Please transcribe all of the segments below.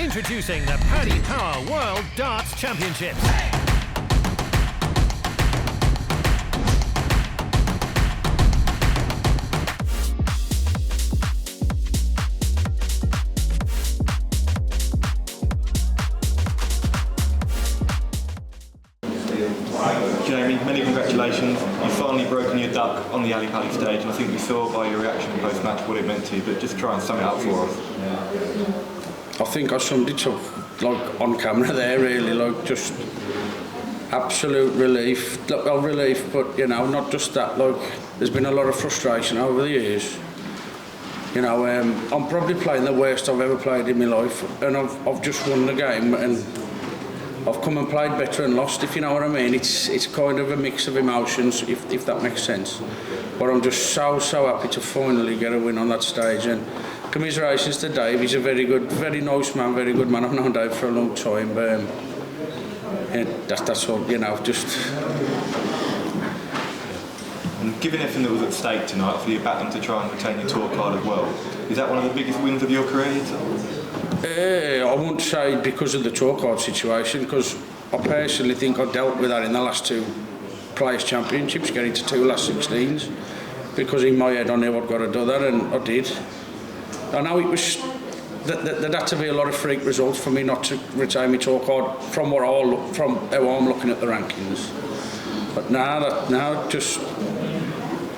Introducing the Paddy Power World Darts Championships. Jamie, many congratulations. You've finally broken your duck on the Ali Pali stage, and I think we saw by your reaction post-match what it meant to you, but just try and sum it up for us. I think I summed it up like on camera there, really, like just absolute relief. Well, relief, but you know, not just that. Like, there's been a lot of frustration over the years. You know, I'm probably playing the worst I've ever played in my life, and I've just won the game, and I've come and played better and lost, if you know what I mean. It's kind of a mix of emotions, if that makes sense. But I'm just so happy to finally get a win on that stage. And commiserations to Dave. He's a very good, very nice man, very good man. I've known Dave for a long time. That's all, you know, just... And given everything that was at stake tonight for your battle to try and retain your tour card as well, is that one of the biggest wins of your career? I wouldn't say because of the tour card situation, because I personally think I dealt with that in the last two Players' Championships, getting to two last 16s, because in my head I knew I'd got to do that, and I did. I know it was there had to be a lot of freak results for me not to retain my tour card from how I'm looking at the rankings. But now just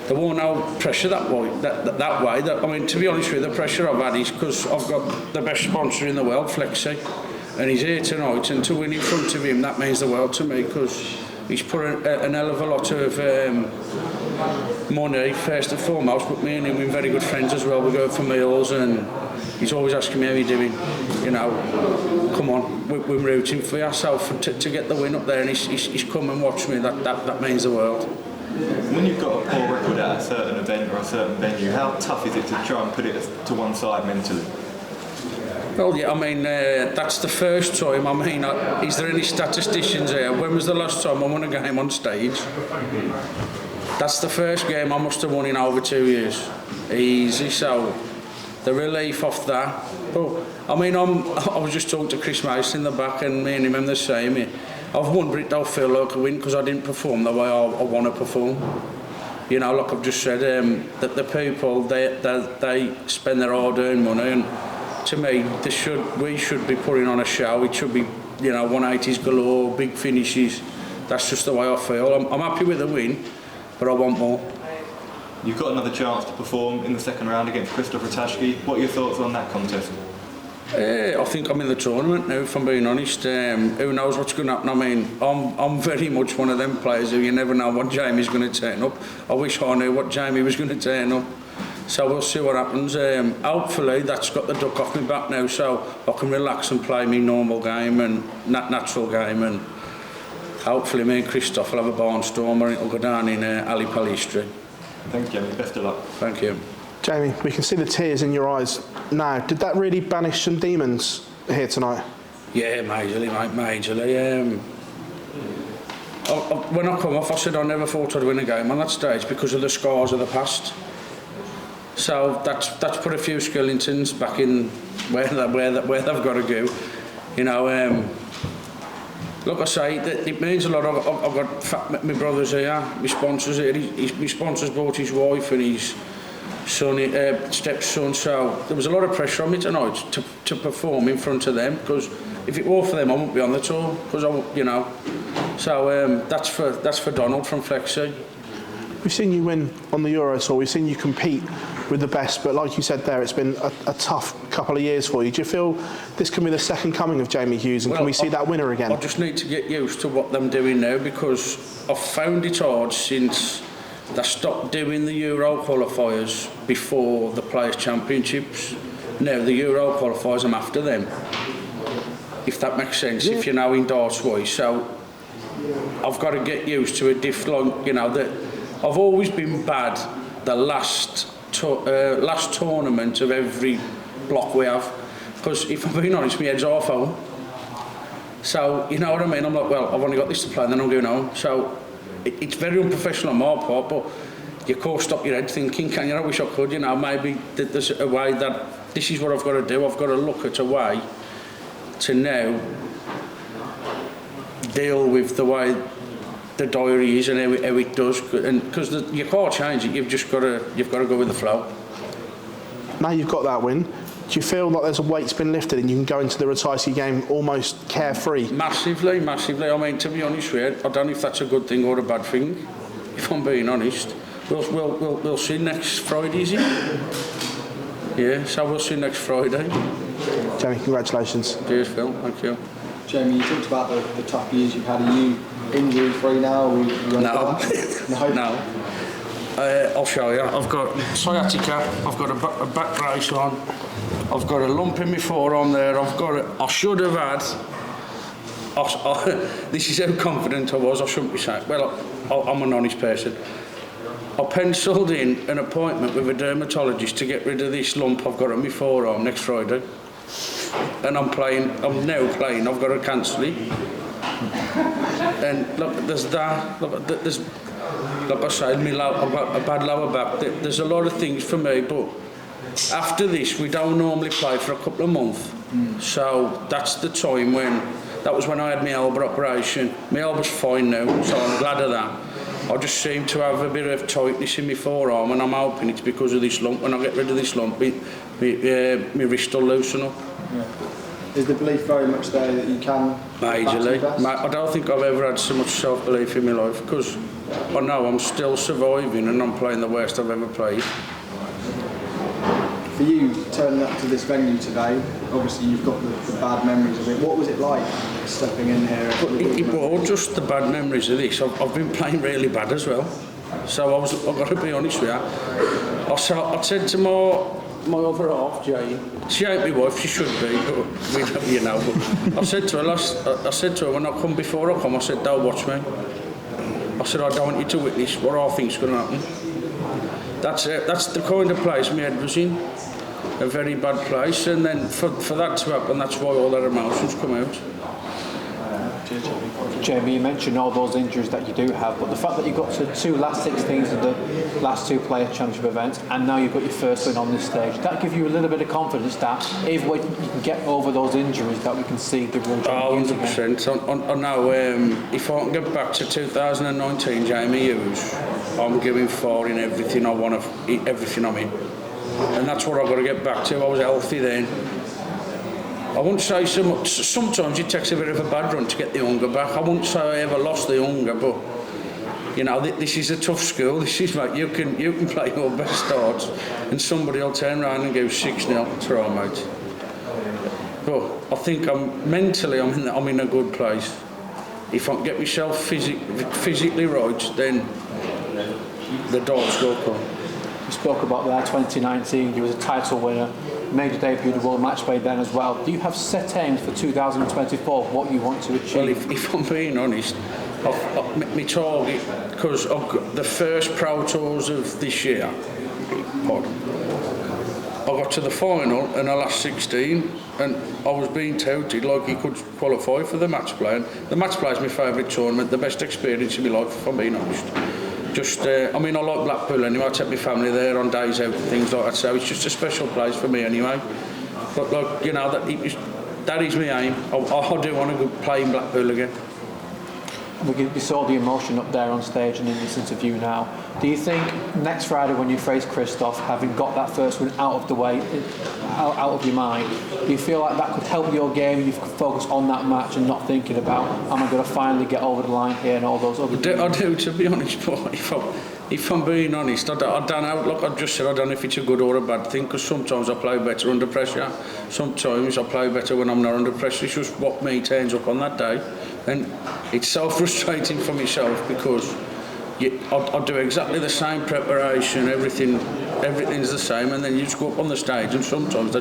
there won't no pressure that way. I mean, to be honest with you, the pressure I've had is because I've got the best sponsor in the world, Flexi, and he's here tonight, and to win in front of him, that means the world to me, because he's put an hell of a lot of money, first and foremost, but me and him are very good friends as well. We go for meals, and he's always asking me how you're doing. You know, come on, we're rooting for yourself to get the win up there, and he's come and watched me. That means the world. When you've got a poor record at a certain event or a certain venue, how tough is it to try and put it to one side mentally? Well, yeah, I mean, that's the first time. I mean, is there any statisticians here? When was the last time I won a game on stage? That's the first game I must have won in over 2 years. Easy, so the relief off that. But, I mean, I was just talking to Chris Mason in the back, and me and him the same. I've won, but it don't feel like a win because I didn't perform the way I want to perform. You know, like I've just said, that the people, they spend their hard-earned money, and to me, we should be putting on a show. It should be, you know, 180s galore, big finishes. That's just the way I feel. I'm happy with the win, but I want more. You've got another chance to perform in the second round against Christopher Tashke. What are your thoughts on that contest? I think I'm in the tournament now, if I'm being honest. Who knows what's going to happen? I mean, I'm very much one of them players who you never know what Jamie's going to turn up. I wish I knew what Jamie was going to turn up. So we'll see what happens. Hopefully that's got the duck off my back now, so I can relax and play my normal game and natural game, and hopefully me and Christoph will have a barnstormer and it'll go down in Ali Pali history. Thank you, Jamie. Best of luck. Thank you. Jamie, we can see the tears in your eyes now. Did that really banish some demons here tonight? Yeah, majorly, mate, majorly. When I come off, I said I never thought I'd win a game on that stage because of the scars of the past. So that's put a few Skellingtons back in where they've got to go. You know, like I say, it means a lot. I've got my brothers here, my sponsors here. My sponsors brought his wife and his son, stepson. So there was a lot of pressure on me tonight to perform in front of them, because if it were for them, I wouldn't be on the tour. Because you know, so that's for Donald from Flexi. We've seen you win on the Euro Tour. We've seen you compete with the best, but like you said there, it's been a tough couple of years for you. Do you feel this can be the second coming of Jamie Hughes, and can we see that winner again? I just need to get used to what I'm doing now, because I've found it hard since they stopped doing the Euro qualifiers before the Players' Championships. Now the Euro qualifiers, I'm after them, if that makes sense, yeah. If you know in darts wise. So I've got to get used to a different, you know, that I've always been bad the last tournament of every block we have, because if I'm being honest, my head's half home. So you know what I mean. I'm like, well, I've only got this to play, and then I'm going home. So it's very unprofessional on my part, but you can't stop your head thinking, can you? I wish I could. You know, maybe there's a way that this is what I've got to do. I've got to look at a way to now deal with the way the diary is and how it does, and because you can't change it, you've got to go with the flow. Now you've got that win, do you feel like there's a weight's been lifted and you can go into the Reticy game almost carefree? Massively. I mean, to be honest with you, I don't know if that's a good thing or a bad thing. If I'm being honest, we'll see next Friday, is it? Yeah, so we'll see next Friday. Jamie, congratulations. Cheers, Phil. Thank you. Jamie, you talked about the tough years you've had. Are you injury-free now? No. No. I'll show you. I've got sciatica. I've got a back brace on. I've got a lump in my forearm there. I should have had. This is how confident I was. I shouldn't be saying. Well, I'm an honest person. I penciled in an appointment with a dermatologist to get rid of this lump I've got on my forearm next Friday. And I'm now playing. I've got to cancel it. And look, there's that. Look, there's, like I said, I've got a bad lower back. There's a lot of things for me, but after this, we don't normally play for a couple of months. So that's the time that was when I had my elbow operation. My elbow's fine now, so I'm glad of that. I just seem to have a bit of tightness in my forearm, and I'm hoping it's because of this lump. When I get rid of this lump, my wrist will loosen up. Yeah. Is the belief very much there that you can? Majorly. I don't think I've ever had so much self-belief in my life, because I know I'm still surviving and I'm playing the worst I've ever played. For you, turning up to this venue today, obviously you've got the bad memories of it. What was it like stepping in here? It was just the bad memories of this. I've been playing really bad as well. So I've got to be honest with you. I said to my other half, Jane, she ain't my wife, she should be, but we don't, you know. But I said to her when I come before I come, I said, don't watch me. I said, I don't want you to witness what I think's going to happen. That's it. That's the kind of place my head was in. A very bad place, and then for that to happen, that's why all their emotions come out. Jamie, you mentioned all those injuries that you do have, but the fact that you got to two last 16s of the last two player championship events, and now you've got your first win on this stage, that gives you a little bit of confidence that if you can get over those injuries, that we can see the world champions again. 100%. I know if I can get back to 2019, Jamie Hughes, I'm giving for in everything I want to, everything I'm in, and that's what I've got to get back to. I was healthy then. I wouldn't say so much. Sometimes it takes a bit of a bad run to get the hunger back. I wouldn't say I ever lost the hunger, but you know, this is a tough school. This is like you can play your best starts, and somebody will turn around and go 6-0 to our mate. But I think mentally I'm in a good place. If I can get myself physically right, then the darts will come. You spoke about that 2019. You was a title winner. Made your debut in the World Match Play then as well. Do you have set aims for 2024, what you want to achieve? Well, if I'm being honest, my target, because I've got the first Pro Tours of this year, I got to the final in the last 16, and I was being touted like he could qualify for the match play. And the match play is my favourite tournament, the best experience in my life, if I'm being honest. I mean, I like Blackpool anyway. I take my family there on days out and things like that, so it's just a special place for me anyway. But like, you know, that is my aim. I do want to go play in Blackpool again. We saw the emotion up there on stage and in this interview now. Do you think next Friday when you face Christoph, having got that first win out of the way, out of your mind, do you feel like that could help your game? You can focus on that match and not thinking about, am I going to finally get over the line here and all those other things? I do, to be honest, but if I'm being honest, I don't know, like I just said, I don't know if it's a good or a bad thing, because sometimes I play better under pressure, sometimes I play better when I'm not under pressure. It's just what me turns up on that day, and it's so frustrating for myself, because I do exactly the same preparation, everything's the same, and then you just go up on the stage and sometimes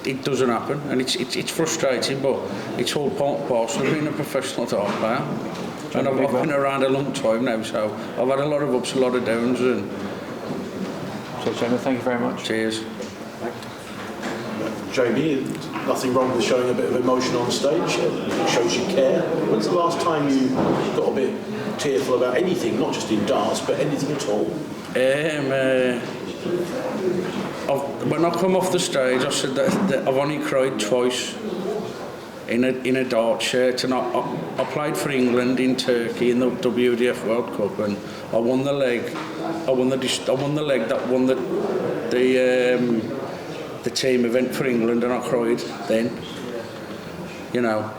it doesn't happen, and it's frustrating, but it's all part and parcel of being a professional dart player. And I've been around a long time now, so I've had a lot of ups, a lot of downs. And so, Jamie, thank you very much. Cheers. Jamie, nothing wrong with showing a bit of emotion on stage. It shows you care. When's the last time you got a bit tearful about anything, not just in darts, but anything at all? When I come off the stage, I said that I've only cried twice. in a dart shirt, and I played for England in Turkey in the WDF World Cup, and I won the leg. I won the leg that won the team event for England, and I cried then. You know,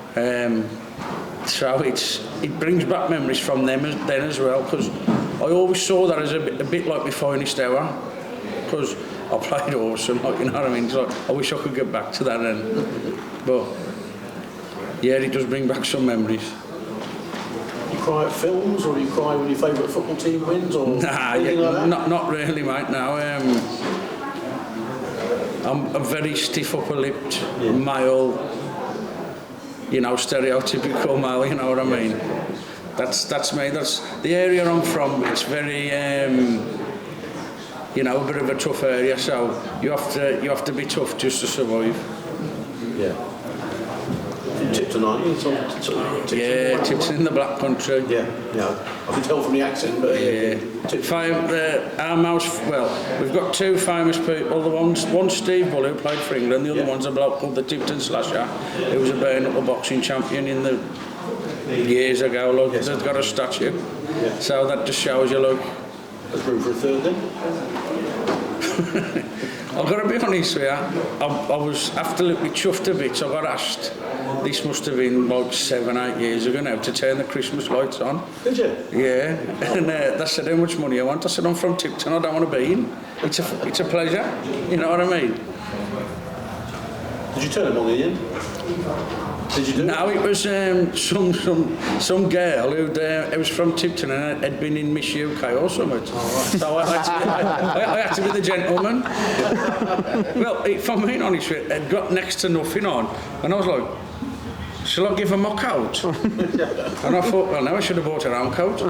so it brings back memories from them then as well, because I always saw that as a bit like my finest hour, because I played awesome, like, you know what I mean? So I wish I could get back to that but yeah, it does bring back some memories. You cry at films, or you cry when your favourite football team wins, or anything like that? Not really, mate. No, I'm a very stiff upper-lipped male, you know, stereotypical male. You know what I mean? That's me. That's the area I'm from. It's very, you know, a bit of a tough area. So you have to be tough just to survive. Yeah. From Tipton, aren't you? Yeah, Tipton in the Black Country. Yeah. I can tell from the accent, but Our most, well, we've got two famous people. One's Steve Bull, who played for England. The other one's a bloke called the Tipton Slasher, who was a bare-knuckle boxing champion in the years ago. Look, they've got a statue. Yeah. So that just shows you, look. There's room for a third then. I've got to be honest with you, I was absolutely chuffed a bit. So I got asked, this must have been like 7-8 years ago now, to turn the Christmas lights on. Did you? Yeah, and they said, how much money I want? I said, I'm from Tipton, I don't want to be in. It's a pleasure, you know what I mean? Did you turn them on in the end? Did you do No, it was some girl who was from Tipton and had been in Miss UK or something. So I had to be the gentleman. Well, if I'm being honest with you, I'd got next to nothing on, and I was like, shall I give her my coat? And I thought, well, now I should have bought her own coat.